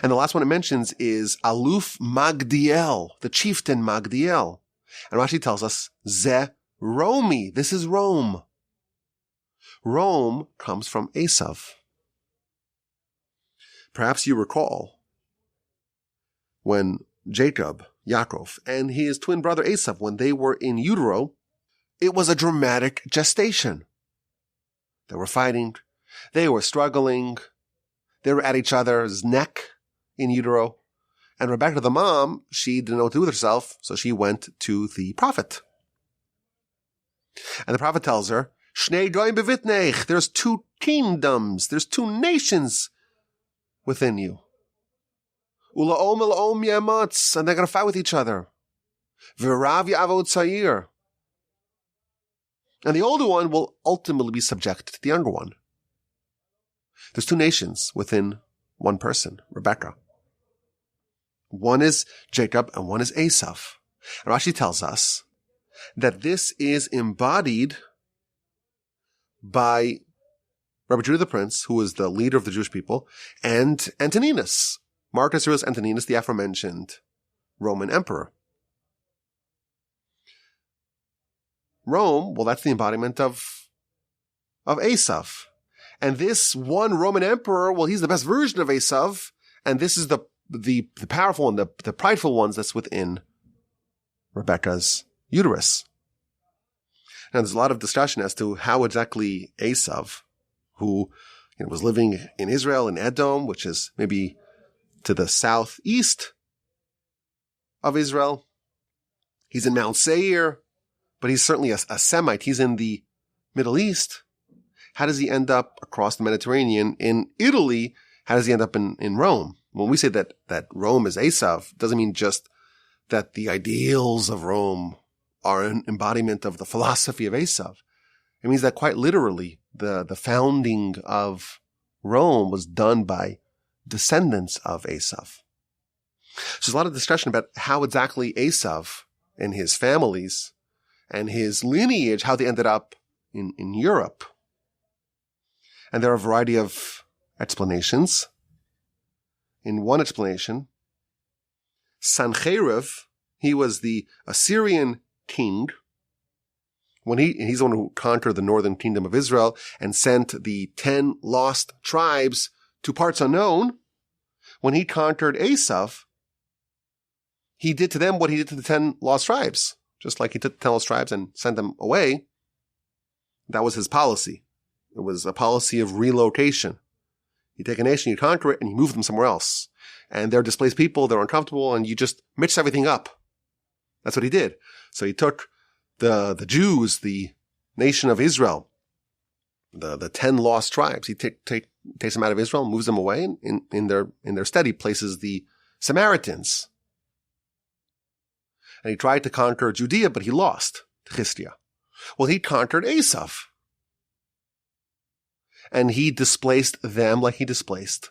And the last one it mentions is Aluf Magdiel, the chieftain Magdiel. And Rashi tells us, Ze Romi, this is Rome. Rome comes from Esav. Perhaps you recall when Jacob, Yaakov, and his twin brother Esav, when they were in utero, it was a dramatic gestation. They were fighting. They were struggling. They were at each other's neck in utero. And Rebecca, the mom, she didn't know what to do with herself, so she went to the prophet. And the prophet tells her, Shnei goyim bevitneich, there's two kingdoms, there's two nations within you. Ula'om ela'om yamatz, and they're going to fight with each other. V'rav ya'avod tzayir. And the older one will ultimately be subject to the younger one. There's two nations within one person, Rebecca. One is Jacob and one is Esav. And Rashi tells us that this is embodied by Rabbi Judah the Prince, who was the leader of the Jewish people, and Antoninus, Marcus Aurelius Antoninus, the aforementioned Roman emperor. Rome, well, that's the embodiment of Esav. And this one Roman emperor, well, he's the best version of Esav, and this is the powerful one, the prideful ones that's within Rebekah's uterus. Now, there's a lot of discussion as to how exactly Esav, who was living in Israel, in Edom, which is maybe to the southeast of Israel. He's in Mount Seir, but he's certainly a Semite. He's in the Middle East. How does he end up across the Mediterranean in Italy? How does he end up in Rome? When we say that Rome is Esav, it doesn't mean just that the ideals of Rome are an embodiment of the philosophy of Esav. It means that quite literally, the founding of Rome was done by descendants of Esav. So there's a lot of discussion about how exactly Esav and his families and his lineage, how they ended up in Europe. And there are a variety of explanations. In one explanation, Sancheriv, he was the Assyrian king. He's the one who conquered the northern kingdom of Israel and sent the 10 lost tribes to parts unknown. When he conquered Esav, he did to them what he did to the 10 lost tribes. Just like he took the 10 lost tribes and sent them away. That was his policy. It was a policy of relocation. You take a nation, you conquer it, and you move them somewhere else. And they're displaced people, they're uncomfortable, and you just mix everything up. That's what he did. So he took the Jews, the nation of Israel, the 10 lost tribes. He takes them out of Israel, moves them away, and in their stead he places the Samaritans. And he tried to conquer Judea, but he lost to Chistia. Well, he conquered Esav. And he displaced them like he displaced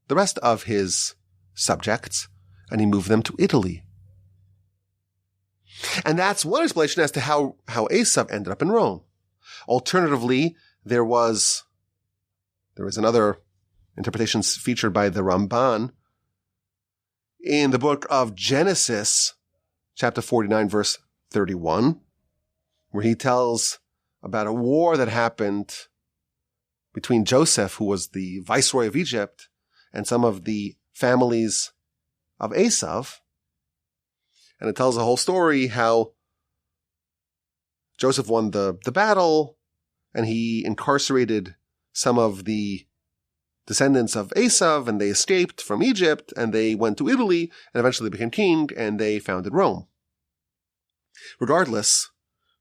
the rest of his subjects, and he moved them to Italy. And that's one explanation as to how Esav ended up in Rome. Alternatively, there is another interpretation featured by the Ramban in the book of Genesis, chapter 49, verse 31, where he tells about a war that happened between Joseph, who was the viceroy of Egypt, and some of the families of Esav. And it tells the whole story how Joseph won the battle, and he incarcerated some of the descendants of Esav, and they escaped from Egypt, and they went to Italy, and eventually became king, and they founded Rome. Regardless,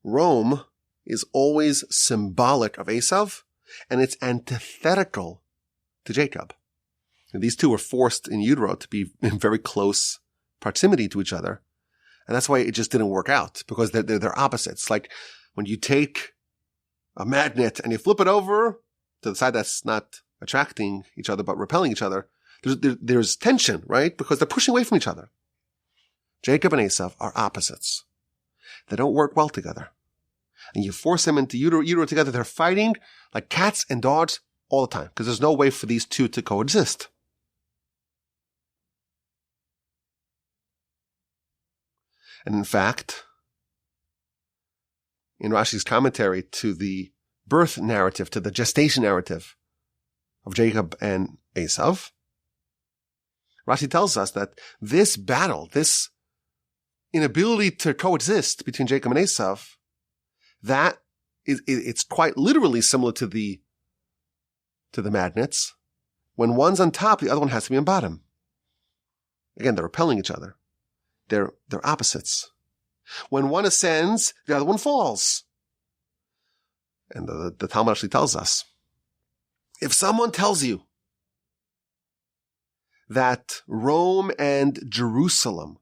Rome is always symbolic of Esav, and it's antithetical to Jacob. And these two were forced in utero to be in very close proximity to each other. And that's why it just didn't work out, because they're opposites. Like when you take a magnet and you flip it over to the side that's not attracting each other but repelling each other, there's tension, right? Because they're pushing away from each other. Jacob and Esav are opposites. They don't work well together. And you force them into utero together, they're fighting like cats and dogs all the time, because there's no way for these two to coexist. And in fact, in Rashi's commentary to the birth narrative, to the gestation narrative of Jacob and Esav, Rashi tells us that this battle, this inability to coexist between Jacob and Esav, it's quite literally similar to the magnets. When one's on top, the other one has to be on bottom. Again, they're repelling each other. They're opposites. When one ascends, the other one falls. And the Talmud actually tells us, if someone tells you that Rome and Jerusalem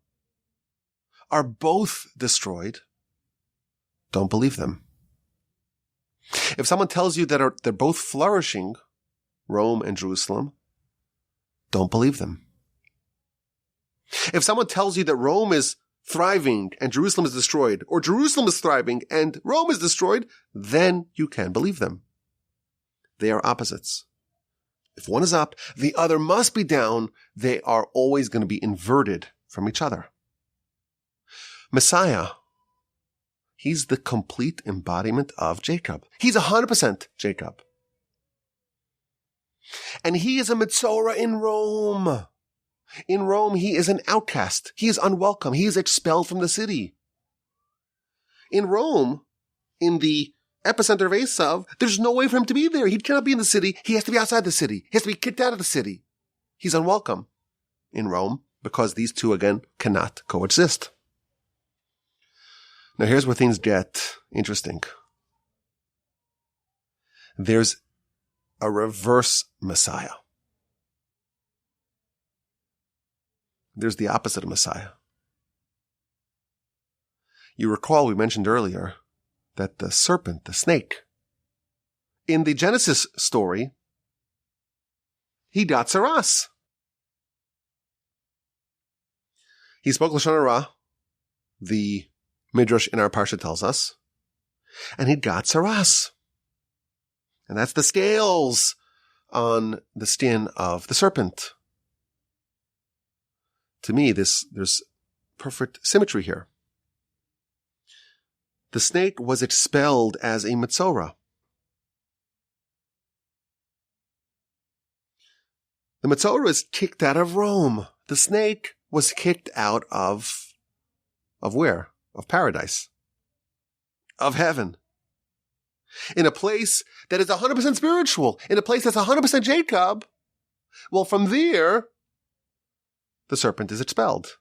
are both destroyed, don't believe them. If someone tells you that they're both flourishing, Rome and Jerusalem, don't believe them. If someone tells you that Rome is thriving and Jerusalem is destroyed, or Jerusalem is thriving and Rome is destroyed, then you can believe them. They are opposites. If one is up, the other must be down. They are always going to be inverted from each other. Messiah, he's the complete embodiment of Jacob. He's 100% Jacob. And he is a Metzora in Rome. In Rome, he is an outcast. He is unwelcome. He is expelled from the city. In Rome, in the epicenter of Esav, there's no way for him to be there. He cannot be in the city. He has to be outside the city. He has to be kicked out of the city. He's unwelcome in Rome because these two, again, cannot coexist. Now, here's where things get interesting. There's a reverse Messiah. There's the opposite of Messiah. You recall we mentioned earlier that the serpent, the snake, in the Genesis story, he got tzaraas. He spoke Lashon Hara, the Midrash in our Parsha tells us, and he got tzaraas. And that's the scales on the skin of the serpent. To me, there's perfect symmetry here. The snake was expelled as a Metzora. The Metzora is kicked out of Rome. The snake was kicked out of where? Of paradise. Of heaven. In a place that is 100% spiritual. In a place that's 100% Jacob. Well, from there, the serpent is expelled.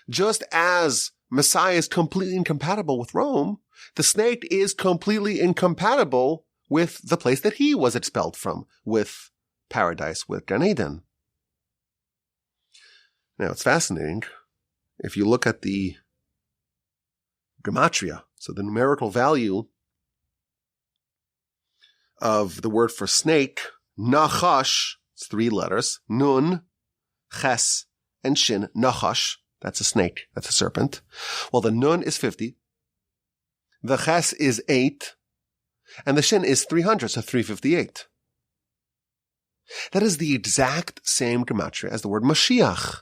Just as Messiah is completely incompatible with Rome, the snake is completely incompatible with the place that he was expelled from, with paradise, with Gan Eden. Now, it's fascinating. If you look at the gematria, so the numerical value of the word for snake, nachash, it's 3 letters, nun, ches, and shin, nachash, that's a snake, that's a serpent. Well, the nun is 50, the ches is 8, and the shin is 300, so 358. That is the exact same gematria as the word Mashiach.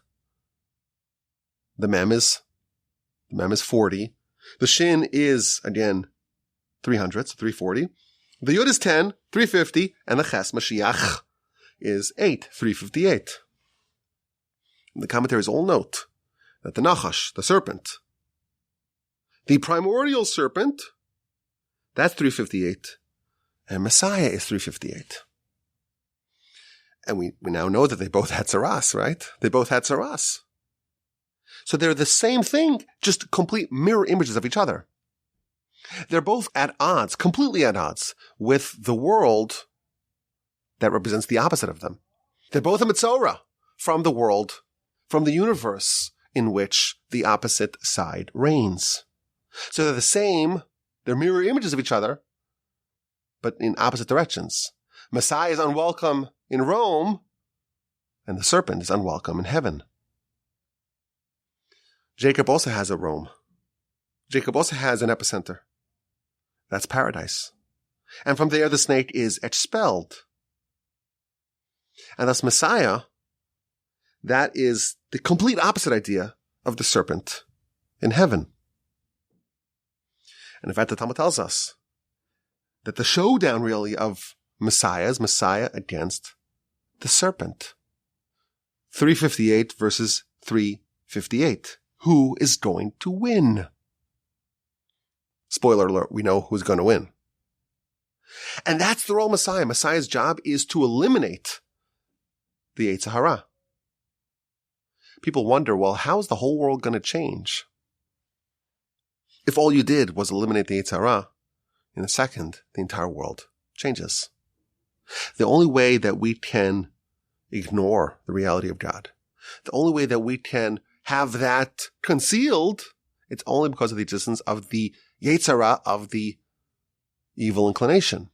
The mem is 40. The shin is, again, 300, so 340. The yud is 10, 350, and the ches, Mashiach, is 8, 358. The commentaries all note that the Nachash, the serpent, the primordial serpent, that's 358, and Messiah is 358. And we now know that they both had tzaraas, right? They both had tzaraas. So they're the same thing, just complete mirror images of each other. They're both at odds, completely at odds, with the world that represents the opposite of them. They're both a Metzora from the world, from the universe in which the opposite side reigns. So they're the same, they're mirror images of each other, but in opposite directions. Messiah is unwelcome in Rome, and the serpent is unwelcome in heaven. Jacob also has a Rome. Jacob also has an epicenter. That's paradise. And from there the snake is expelled. And thus Messiah, that is the complete opposite idea of the serpent in heaven. And in fact, the Talmud tells us that the showdown really of Messiah is Messiah against the serpent. 358 versus 358. Who is going to win? Spoiler alert, we know who's going to win. And that's the role of Messiah. Messiah's job is to eliminate the Yetzer Hara. People wonder, well, how's the whole world going to change? If all you did was eliminate the Yetzer Hara, in a second, the entire world changes. The only way that we can ignore the reality of God, the only way that we can have that concealed, it's only because of the existence of the Yetzer Hara, of the evil inclination.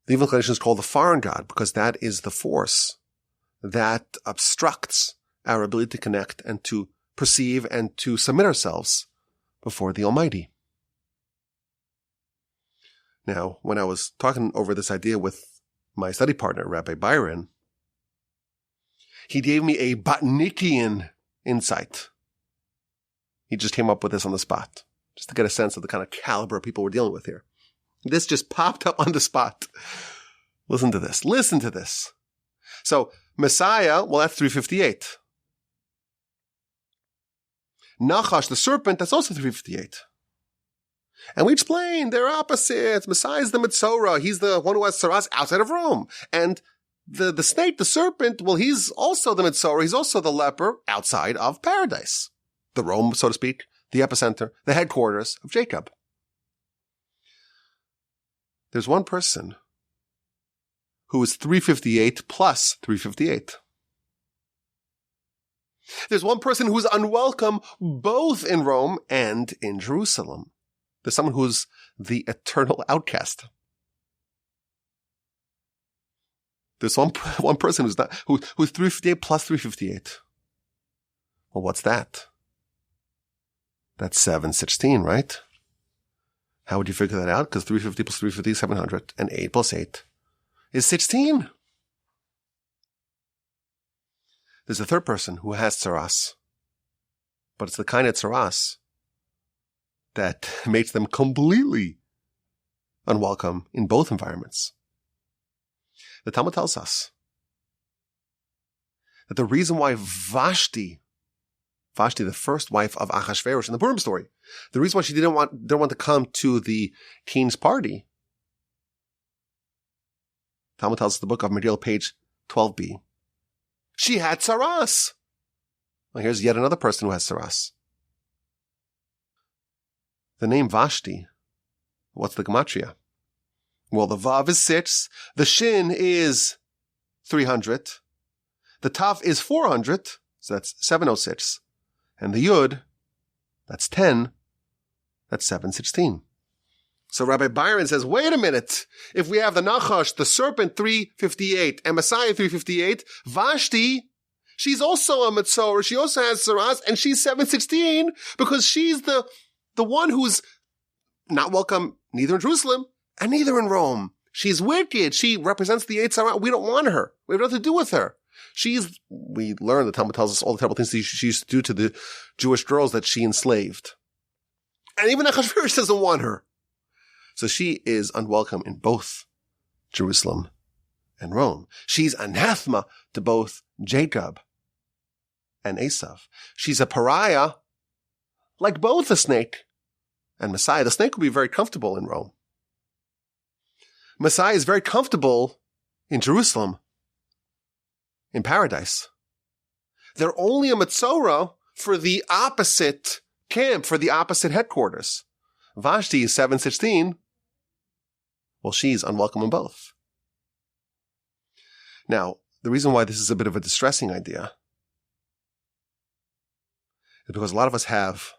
The evil inclination is called the foreign God because that is the force that obstructs our ability to connect and to perceive and to submit ourselves before the Almighty. Now, when I was talking over this idea with my study partner, Rabbi Byron, he gave me a Botnikian insight. He just came up with this on the spot, just to get a sense of the kind of caliber of people we're dealing with here. This just popped up on the spot. Listen to this. Listen to this. So, Messiah, well, that's 358. Nachash, the serpent, that's also 358. And we explained they're opposites. Messiah is the Metzora. He's the one who has tzaraas outside of Rome. And the snake, the serpent, well, he's also the Metzora. He's also the leper outside of paradise. The Rome, so to speak, the epicenter, the headquarters of Jacob. There's one person who is 358 plus 358. There's one person who is unwelcome both in Rome and in Jerusalem. There's someone who's the eternal outcast. There's one person who's 358 plus 358. Well, what's that? That's 716, right? How would you figure that out? Because 350 plus 350 is 700, and 8 plus 8 is 16. There's a third person who has tzaraas, but it's the kind of tzaraas that makes them completely unwelcome in both environments. The Talmud tells us that the reason why Vashti, the first wife of Achashverosh in the Purim story, the reason why she didn't want to come to the king's party, Talmud tells us the book of Megillah, page 12b. She had tzaraas. Well, here's yet another person who has tzaraas. The name Vashti, what's the gematria? Well, the Vav is 6, the Shin is 300, the Tav is 400, so that's 706, and the Yud, that's 10, that's 716. So Rabbi Byron says, wait a minute, if we have the Nachash, the serpent, 358, and Messiah, 358, Vashti, she's also a Metzora, she also has tzaraas, and she's 716, because she's the one who's not welcome neither in Jerusalem and neither in Rome. She's wicked. She represents the tzaraas. We don't want her. We have nothing to do with her. We learn, the Talmud tells us all the terrible things she used to do to the Jewish girls that she enslaved. And even Achashverosh doesn't want her. So she is unwelcome in both Jerusalem and Rome. She's anathema to both Jacob and Esav. She's a pariah, like both the snake and Messiah. The snake will be very comfortable in Rome. Messiah is very comfortable in Jerusalem, in paradise. They're only a Metzora for the opposite camp, for the opposite headquarters. Vashti is 716. Well, she's unwelcome in both. Now, the reason why this is a bit of a distressing idea is because a lot of us have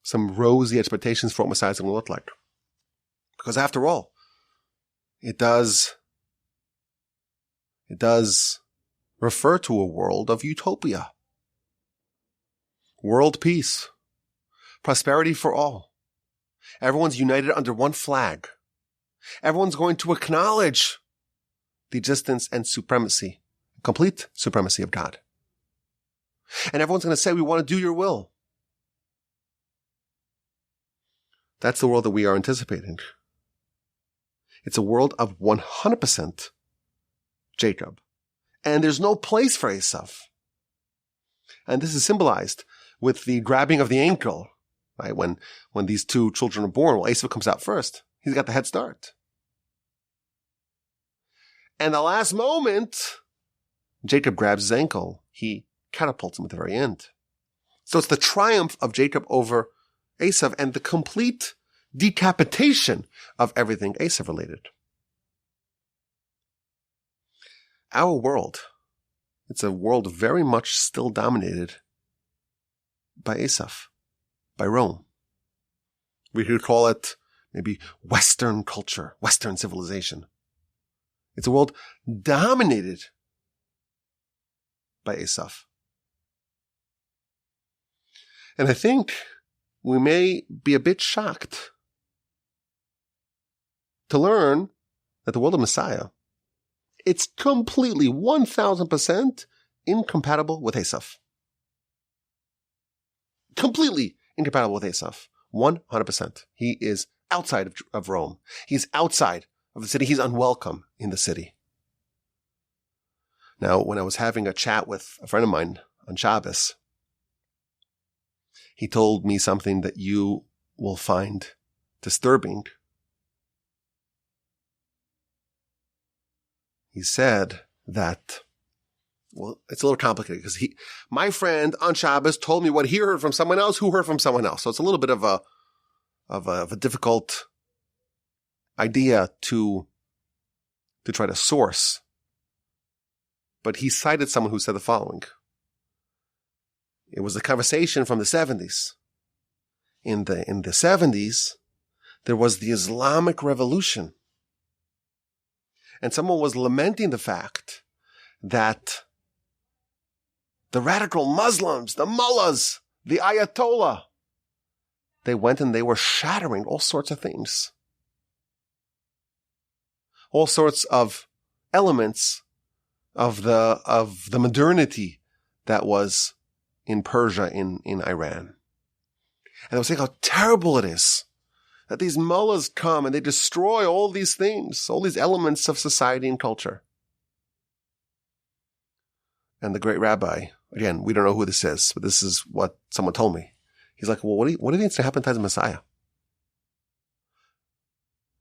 some rosy expectations for what Messiah is going to look like. Because after all, it does refer to a world of utopia, world peace, prosperity for all. Everyone's united under one flag. Everyone's going to acknowledge the existence and supremacy, complete supremacy of God. And everyone's going to say, we want to do your will. That's the world that we are anticipating. It's a world of 100% Jacob. And there's no place for Esav. And this is symbolized with the grabbing of the ankle, right? When these two children are born, well, Esav comes out first. He's got the head start. And the last moment, Jacob grabs his ankle. He catapults him at the very end. So it's the triumph of Jacob over Esav and the complete decapitation of everything Esav related. Our world, it's a world very much still dominated by Esav, by Rome. We could call it maybe Western culture, Western civilization. It's a world dominated by Esav. And I think we may be a bit shocked to learn that the world of Messiah, it's completely 1,000% incompatible with Esav. Completely incompatible with Esav. 100%. He is outside of Rome. He's outside of the city. He's unwelcome in the city. Now, when I was having a chat with a friend of mine on Shabbos, he told me something that you will find disturbing. He said that, well, it's a little complicated because my friend on Shabbos told me what he heard from someone else who heard from someone else. So it's a little bit of a difficult idea to try to source. But he cited someone who said the following. It was a conversation from the 70s. In the 70s, there was the Islamic Revolution. And someone was lamenting the fact that the radical Muslims, the mullahs, the Ayatollah, they went and they were shattering all sorts of things. All sorts of elements of the modernity that was in Persia, in Iran. And they were saying how terrible it is that these mullahs come and they destroy all these things, all these elements of society and culture. And the great rabbi, again, we don't know who this is, but this is what someone told me. He's like, well, what do you think is going to happen to the Messiah?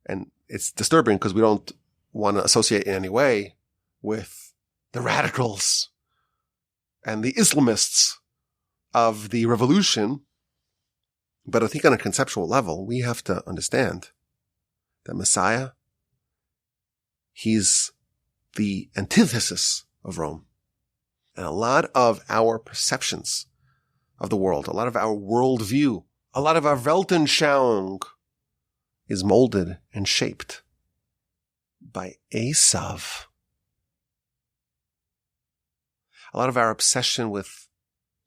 And it's disturbing because we don't want to associate in any way with the radicals and the Islamists of the revolution. But I think on a conceptual level, we have to understand that Messiah, he's the antithesis of Rome. And a lot of our perceptions of the world, a lot of our worldview, a lot of our Weltanschauung is molded and shaped by Esav. A lot of our obsession with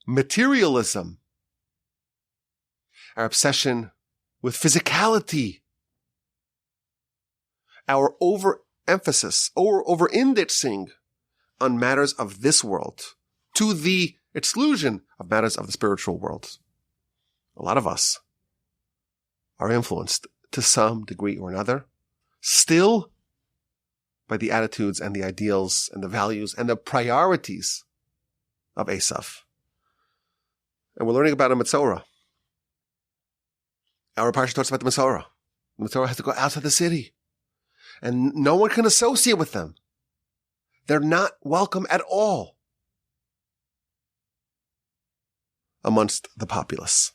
materialism, our obsession with physicality, our overemphasis or over-indexing on matters of this world to the exclusion of matters of the spiritual world. A lot of us are influenced to some degree or another still by the attitudes and the ideals and the values and the priorities of Esav. And we're learning about a Metzora. Our Parsha talks about the Metzora. The Metzora has to go outside the city. And no one can associate with them. They're not welcome at all amongst the populace.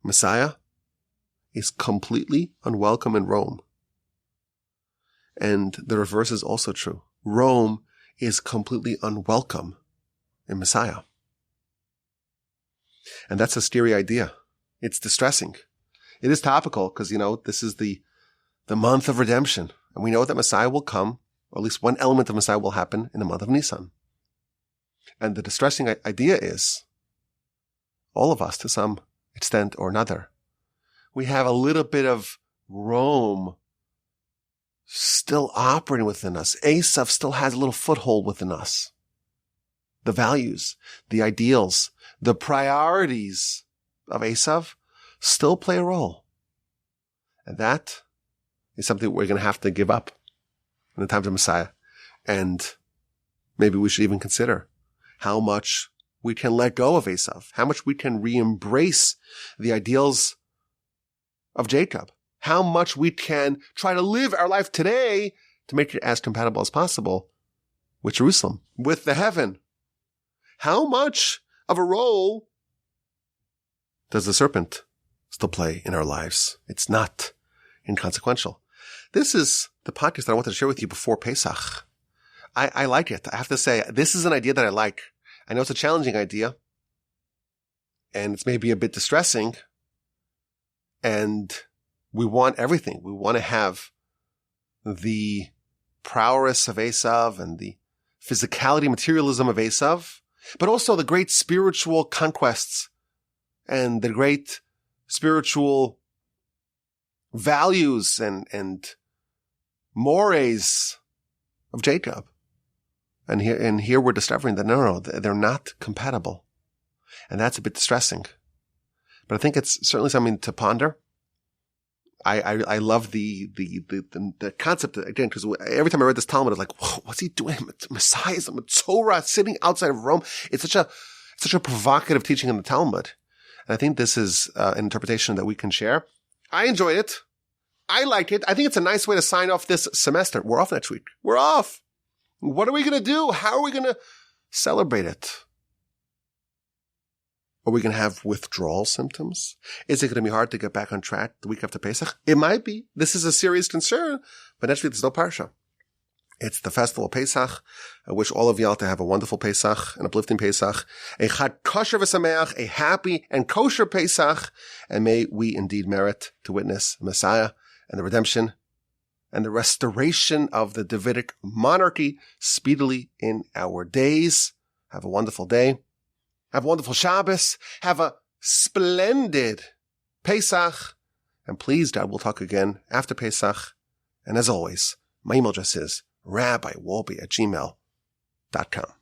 Messiah is completely unwelcome in Rome. And the reverse is also true. Rome is completely unwelcome in Messiah. And that's a scary idea. It's distressing. It is topical because, this is the month of redemption. And we know that Messiah will come, or at least one element of Messiah will happen in the month of Nisan. And the distressing idea is, all of us, to some extent or another, we have a little bit of Rome still operating within us. Esav still has a little foothold within us. The values, the ideals, the priorities of Esav still play a role. And that is something we're going to have to give up in the times of Messiah. And maybe we should even consider how much we can let go of Esav, how much we can re-embrace the ideals of Jacob, how much we can try to live our life today to make it as compatible as possible with Jerusalem, with the heaven. How much of a role does the serpent still play in our lives? It's not inconsequential. This is the podcast that I wanted to share with you before Pesach. I like it. I have to say, this is an idea that I like. I know it's a challenging idea, and it's maybe a bit distressing, and we want everything. We want to have the prowess of Esav and the physicality, materialism of Esav, but also the great spiritual conquests and the great spiritual values and mores of Jacob. And here we're discovering that no, they're not compatible. And that's a bit distressing. But I think it's certainly something to ponder. I love the concept again, because every time I read this Talmud, I was like, whoa, what's he doing? Messiah is a Metzora sitting outside of Rome. It's such a provocative teaching in the Talmud. And I think this is an interpretation that we can share. I enjoyed it. I like it. I think it's a nice way to sign off this semester. We're off next week. We're off. What are we going to do? How are we going to celebrate it? Are we going to have withdrawal symptoms? Is it going to be hard to get back on track the week after Pesach? It might be. This is a serious concern. But next week, there's no Parsha. It's the festival of Pesach. I wish all of y'all to have a wonderful Pesach, an uplifting Pesach, a chad kosher v'sameach, a happy and kosher Pesach, and may we indeed merit to witness Messiah and the redemption and the restoration of the Davidic monarchy speedily in our days. Have a wonderful day. Have a wonderful Shabbos. Have a splendid Pesach. And please, God, we'll talk again after Pesach. And as always, my email address is rabbiwolbe@gmail.com.